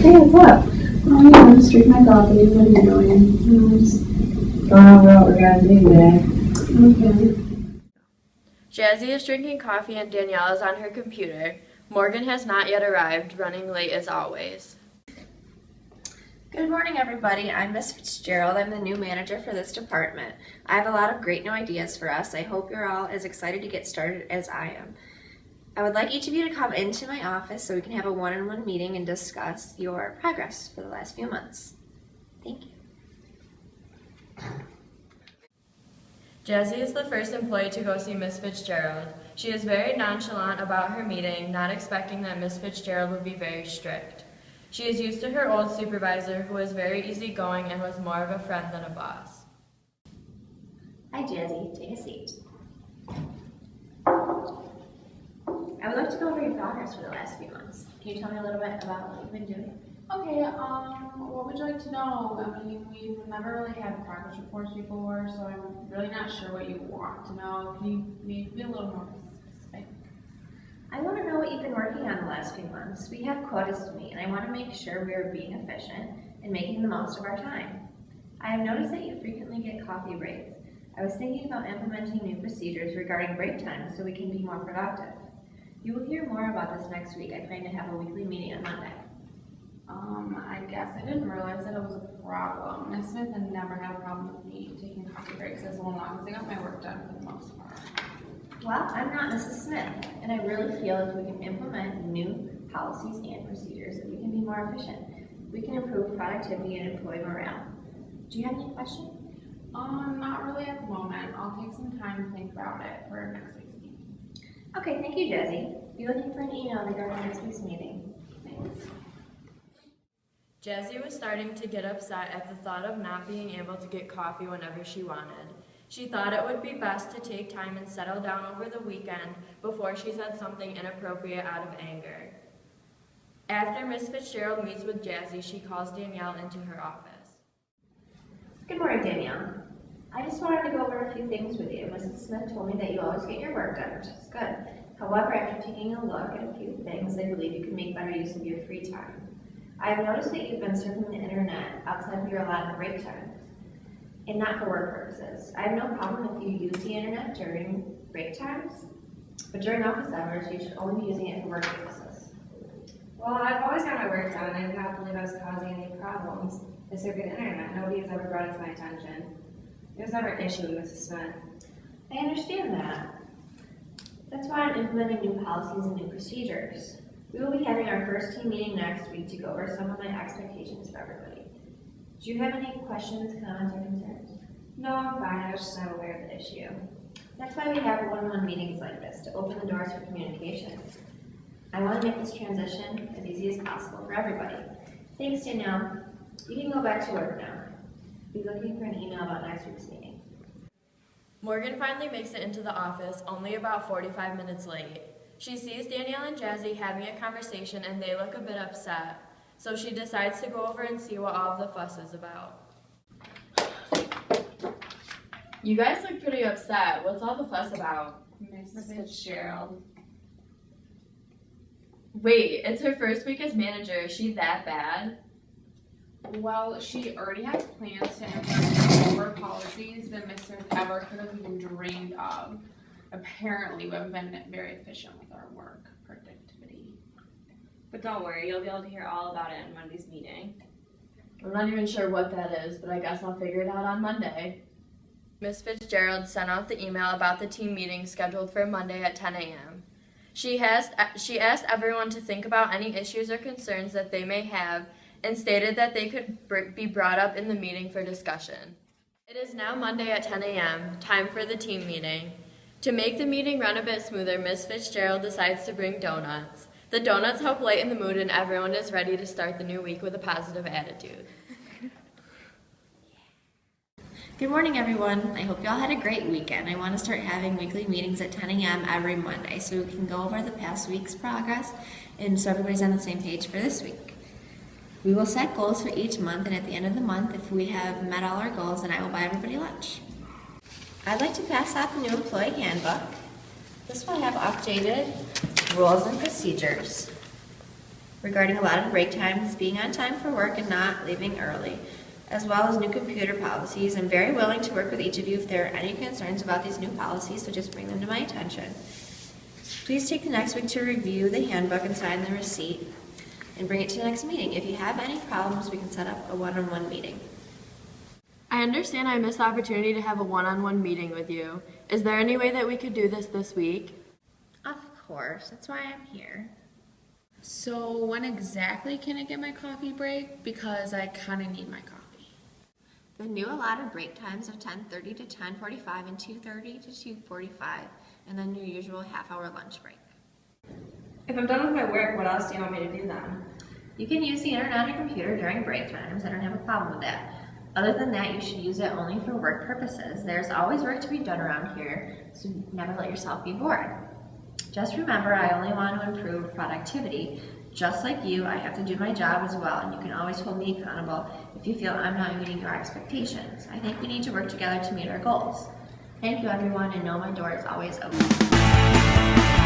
Hey, what's up? Oh yeah, I'm just drinking my coffee. What are you doing? Just going over what we're gonna do today. Okay. Jazzy is drinking coffee and Danielle is on her computer. Morgan has not yet arrived, running late as always. Good morning, everybody. I'm Miss Fitzgerald. I'm the new manager for this department. I have a lot of great new ideas for us. I hope you're all as excited to get started as I am. I would like each of you to come into my office so we can have a one-on-one meeting and discuss your progress for the last few months. Thank you. Jazzy is the first employee to go see Miss Fitzgerald. She is very nonchalant about her meeting, not expecting that Miss Fitzgerald would be very strict. She is used to her old supervisor, who was very easygoing and was more of a friend than a boss. Hi, Jazzy. Take a seat. I would like to go over your progress for the last few months. Can you tell me a little bit about what you've been doing? Okay, what would you like to know? I mean, we've never really had progress reports before, so I'm really not sure what you want to know. Can you maybe be a little more specific? I want to know what you've been working on the last few months. We have quotas to meet, and I want to make sure we are being efficient and making the most of our time. I have noticed that you frequently get coffee breaks. I was thinking about implementing new procedures regarding break times so we can be more productive. You will hear more about this next week. I plan to have a weekly meeting on Monday. I guess I didn't realize that it was a problem. Ms. Smith had never had a problem with me taking coffee breaks as long as I got my work done for the most part. Well, I'm not Mrs. Smith, and I really feel if we can implement new policies and procedures, that we can be more efficient. We can improve productivity and employee morale. Do you have any questions? Not really at the moment. I'll take some time to think about it for next week's meeting. Okay, thank you, Jazzy. Be looking for an email regarding next week's meeting. Thanks. Jazzy was starting to get upset at the thought of not being able to get coffee whenever she wanted. She thought it would be best to take time and settle down over the weekend before she said something inappropriate out of anger. After Miss Fitzgerald meets with Jazzy, she calls Danielle into her office. Good morning, Danielle. I just wanted to go over a few things with you. Mrs. Smith told me that you always get your work done, which is good. However, after taking a look at a few things, I believe you can make better use of your free time. I have noticed that you've been surfing the internet outside of your allotted break times, and not for work purposes. I have no problem if you use the internet during break times, but during office hours, you should only be using it for work purposes. Well, I've always got my work done, and I do not believe I was causing any problems. I serve the internet. Nobody has ever brought it to my attention. There was never an issue with Mrs. Smith. I understand that. That's why I'm implementing new policies and new procedures. We will be having our first team meeting next week to go over some of my expectations for everybody. Do you have any questions, comments, or concerns? No, I'm fine. I was just not aware of the issue. That's why we have one-on-one meetings like this, to open the doors for communication. I want to make this transition as easy as possible for everybody. Thanks, Danielle. You can go back to work now. Be looking for an email about next week's meeting. Morgan finally makes it into the office, only about 45 minutes late. She sees Danielle and Jazzy having a conversation and they look a bit upset, so she decides to go over and see what all of the fuss is about. You guys look pretty upset. What's all the fuss about? Miss Fitzgerald. Wait, it's her first week as manager. Is she that bad? Well, she already has plans to implement more policies than Ms. Smith ever could have even dreamed of. Apparently, we haven't been very efficient with our work productivity. But don't worry, you'll be able to hear all about it in Monday's meeting. I'm not even sure what that is, but I guess I'll figure it out on Monday. Miss Fitzgerald sent out the email about the team meeting scheduled for Monday at 10 a.m. She asked everyone to think about any issues or concerns that they may have and stated that they could be brought up in the meeting for discussion. It is now Monday at 10 a.m., time for the team meeting. To make the meeting run a bit smoother, Miss Fitzgerald decides to bring donuts. The donuts help lighten the mood and everyone is ready to start the new week with a positive attitude. Good morning, everyone. I hope y'all had a great weekend. I want to start having weekly meetings at 10 a.m. every Monday so we can go over the past week's progress and so everybody's on the same page for this week. We will set goals for each month, and at the end of the month, if we have met all our goals, then I will buy everybody lunch. I'd like to pass out the new employee handbook. This will have updated rules and procedures. regarding allotted break times, being on time for work and not leaving early, as well as new computer policies. I'm very willing to work with each of you if there are any concerns about these new policies, so just bring them to my attention. Please take the next week to review the handbook and sign the receipt and bring it to the next meeting. If you have any problems, we can set up a one-on-one meeting. I understand I missed the opportunity to have a one-on-one meeting with you. Is there any way that we could do this week? Of course, that's why I'm here. So when exactly can I get my coffee break? Because I kind of need my coffee. The new allotted break times are 10:30 to 10:45 and 2:30 to 2:45, and then your usual half-hour lunch break. If I'm done with my work, what else do you want me to do then? You can use the internet on your computer during break times. I don't have a problem with that. Other than that, you should use it only for work purposes. There's always work to be done around here, so never let yourself be bored. Just remember, I only want to improve productivity. Just like you, I have to do my job as well, and you can always hold me accountable if you feel I'm not meeting your expectations. I think we need to work together to meet our goals. Thank you, everyone, and know my door is always open.